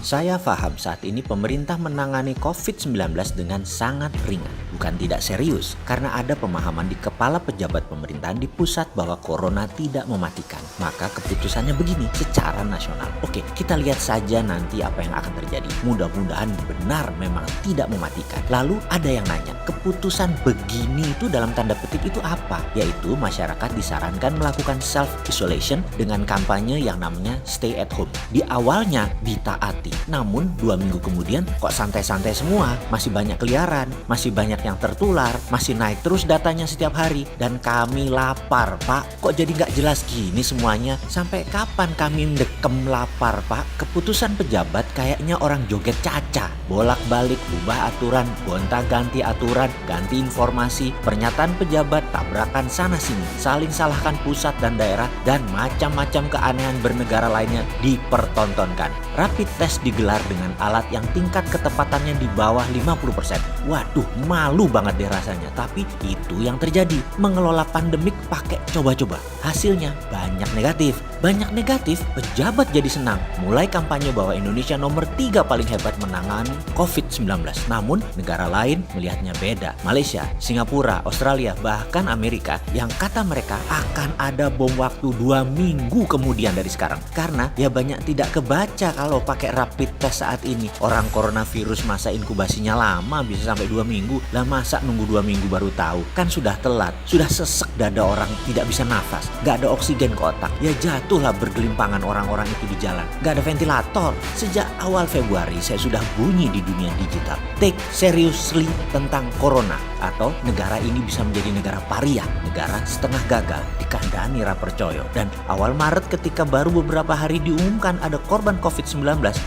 Saya paham saat ini pemerintah menangani COVID-19 dengan sangat ringan, bukan tidak serius, karena ada pemahaman di kepala pejabat pemerintahan di pusat bahwa corona tidak mematikan. Maka keputusannya begini secara nasional. Oke, kita lihat saja nanti apa yang akan terjadi. Mudah-mudahan benar memang tidak mematikan. Lalu ada yang nanya, keputusan begini itu dalam tanda petik itu apa? Yaitu masyarakat disarankan melakukan self-isolation dengan kampanye yang namanya stay at home. Di awalnya ditaati. Namun 2 minggu kemudian kok santai-santai semua, masih banyak keliaran, masih banyak yang tertular, masih naik terus datanya setiap hari. Dan kami lapar, Pak. Kok jadi nggak jelas gini semuanya? Sampai kapan kami mendekem lapar, Pak? Keputusan pejabat kayaknya orang joget caca. Bolak-balik, ubah aturan, gonta-ganti aturan, ganti informasi, pernyataan pejabat, tabrakan sana-sini, saling salahkan pusat dan daerah, dan macam-macam keanehan bernegara lainnya dipertontonkan. Rapid test digelar dengan alat yang tingkat ketepatannya di bawah 50%. Waduh, malu banget deh rasanya. Tapi itu yang terjadi. Mengelola pandemik pakai coba-coba. Hasilnya banyak negatif. Banyak negatif, pejabat jadi senang. Mulai kampanye bahwa Indonesia nomor 3 paling hebat menangani COVID-19. Namun, negara lain melihatnya beda. Malaysia, Singapura, Australia, bahkan Amerika yang kata mereka akan ada bom waktu 2 minggu kemudian dari sekarang. Karena ya banyak tidak kebaca kalau pakai rapid test saat ini. Orang coronavirus masa inkubasinya lama bisa sampai 2 minggu. Lah masa nunggu 2 minggu baru tahu? Kan sudah telat. Sudah sesek dada orang, tidak bisa nafas. Gak ada oksigen ke otak. Ya jatuhlah bergelimpangan orang-orang itu di jalan. Gak ada ventilator. Sejak awal Februari saya sudah bunyi di dunia digital. Take seriously tentang corona. Atau negara ini bisa menjadi negara paria. Negara setengah gagal dikandani ra percaya. Dan awal Maret ketika baru beberapa hari diumumkan ada korban COVID-19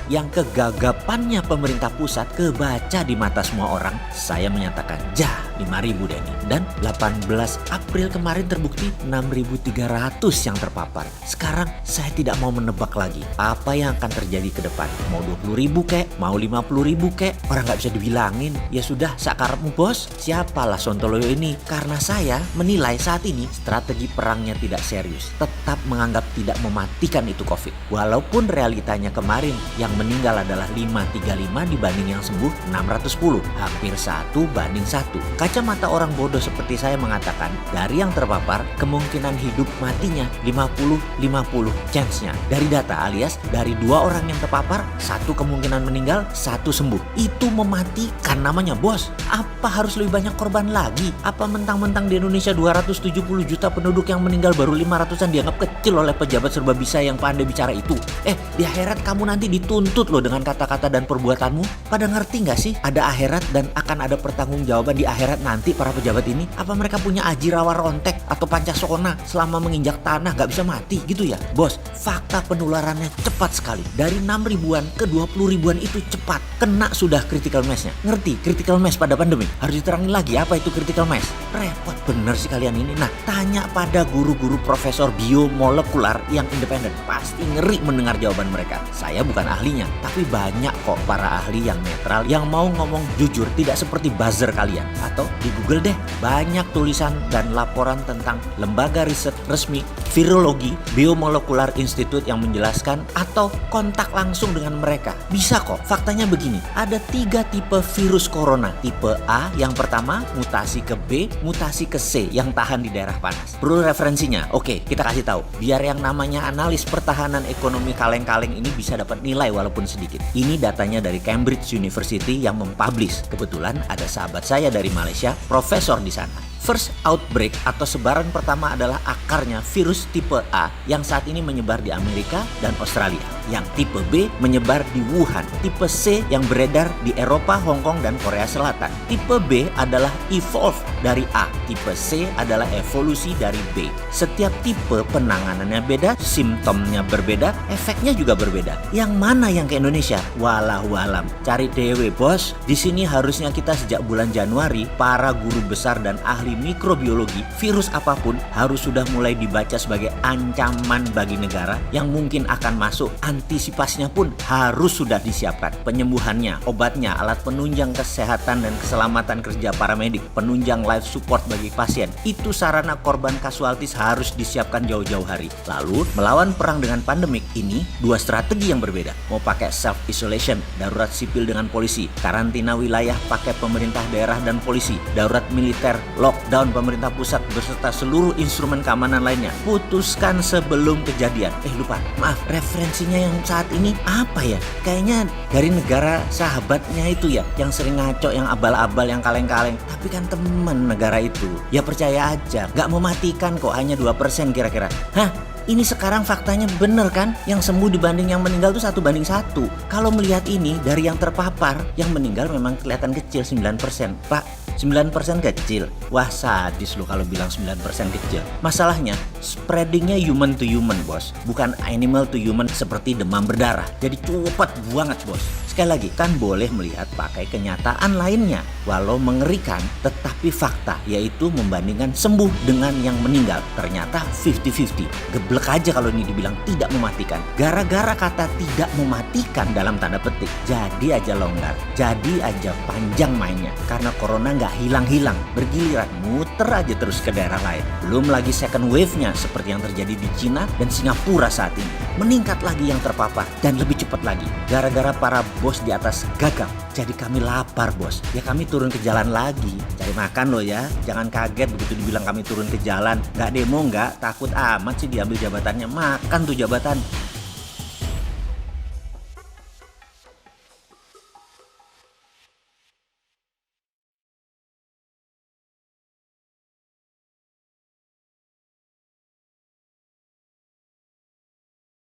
yang kegagapannya pemerintah pusat kebaca di mata semua orang, saya menyatakan 5.000 deh nih. Dan 18 April kemarin terbukti 6.300 yang terpapar. Sekarang saya tidak mau menebak lagi apa yang akan terjadi ke depan. Mau 20.000 kek, mau 50.000 kek, orang gak bisa dibilangin. Ya sudah, sakarepmu bos. Siapalah Sontoloyo ini? Karena saya menilai saat ini strategi perangnya tidak serius. Tetap menganggap tidak mematikan itu COVID. Walaupun realitanya kemarin yang meninggal adalah 535 dibanding yang sembuh 610. Hampir 1:1. Kacamata orang bodoh seperti saya mengatakan dari yang terpapar kemungkinan hidup matinya 50-50 chance-nya. Dari data alias dari 2 orang yang terpapar 1 kemungkinan meninggal, 1 sembuh. Itu mematikan namanya bos. Apa harus lebih banyak korban lagi? Apa mentang-mentang di Indonesia 270 juta penduduk yang meninggal baru 500-an dianggap kecil oleh pejabat serba bisa yang pandai bicara itu? Di akhirat kamu nanti dituntut loh dengan kata-kata dan perbuatanmu. Pada ngerti gak sih ada akhirat dan akan ada pertanggungjawaban di akhirat nanti para pejabat ini? Apa mereka punya aji rawa rontek atau pancasona selama menginjak tanah gak bisa mati gitu ya? Bos, fakta penularannya cepat sekali. Dari 6 ribuan ke 20 ribuan itu cepat. Kena sudah critical mass-nya. Ngerti critical mass pada pandemi? Harus diterangin lagi apa itu critical mass. Repot bener sih kalian ini. Nah, tanya pada guru-guru profesor biomolekular yang independen. Pasti ngeri mendengar jawaban mereka. Saya bukan ahlinya, tapi banyak kok para ahli yang netral yang mau ngomong jujur, tidak seperti buzzer kalian. Atau di Google deh, banyak tulisan dan laporan tentang lembaga riset resmi virologi Biomolekular Institute yang menjelaskan atau kontak langsung dengan mereka. Bisa kok, faktanya begini. Ada 3 tipe virus corona. Tipe A yang pertama, mutasi ke B, mutasi ke C yang tahan di daerah panas. Perlu referensinya? Oke, kita kasih tahu. Biar yang namanya analis pertahanan ekonomi kaleng-kaleng ini bisa dapat nilai walaupun sedikit. Ini datanya dari Cambridge University yang mempublish. Kebetulan ada sahabat saya dari Malaysia, profesor di sana. First outbreak atau sebaran pertama adalah akarnya virus tipe A yang saat ini menyebar di Amerika dan Australia. Yang tipe B menyebar di Wuhan. Tipe C yang beredar di Eropa, Hong Kong, dan Korea Selatan. Tipe B adalah evolve dari A. Tipe C adalah evolusi dari B. Setiap tipe penanganannya beda, simptomnya berbeda, efeknya juga berbeda. Yang mana yang ke Indonesia? Wallahualam. Cari dewe bos. Di sini harusnya kita sejak bulan Januari para guru besar dan ahli mikrobiologi, virus apapun harus sudah mulai dibaca sebagai ancaman bagi negara yang mungkin akan masuk. Antisipasinya pun harus sudah disiapkan. Penyembuhannya, obatnya, alat penunjang kesehatan dan keselamatan kerja paramedik, penunjang life support bagi pasien. Itu sarana korban kasualtis harus disiapkan jauh-jauh hari. Lalu, melawan perang dengan pandemik ini dua strategi yang berbeda. Mau pakai self-isolation, darurat sipil dengan polisi, karantina wilayah pakai pemerintah daerah dan polisi, darurat militer, lockdown pemerintah pusat beserta seluruh instrumen keamanan lainnya. Putuskan sebelum kejadian. Maaf, referensinya yang saat ini apa ya? Kayaknya dari negara sahabatnya itu ya, yang sering ngaco, yang abal-abal, yang kaleng-kaleng. Tapi kan teman negara itu. Ya percaya aja, gak mematikan kok, hanya 2% kira-kira. Hah? Ini sekarang faktanya bener kan? Yang sembuh dibanding yang meninggal itu 1:1. Kalau melihat ini dari yang terpapar, yang meninggal memang kelihatan kecil 9%. Pak, 9% kecil. Wah, sadis lo kalau bilang 9% kecil. Masalahnya spreadingnya human to human, bos. Bukan animal to human seperti demam berdarah. Jadi cepat banget, bos. Sekali lagi, kan boleh melihat pakai kenyataan lainnya. Walau mengerikan, tetapi fakta, yaitu membandingkan sembuh dengan yang meninggal. Ternyata 50-50. Geblek aja kalau ini dibilang tidak mematikan. Gara-gara kata tidak mematikan dalam tanda petik, jadi aja longgar. Jadi aja panjang mainnya. Karena corona nggak hilang-hilang. Bergiliran, muter aja terus ke daerah lain. Belum lagi second wave-nya seperti yang terjadi di Cina dan Singapura saat ini. Meningkat lagi yang terpapar dan lebih cepat lagi. Gara-gara para bos di atas gagap. Jadi kami lapar, bos. Ya kami turun ke jalan lagi. Cari makan loh ya. Jangan kaget begitu dibilang kami turun ke jalan. Nggak demo nggak, takut amat sih diambil jabatannya. Makan tuh jabatan.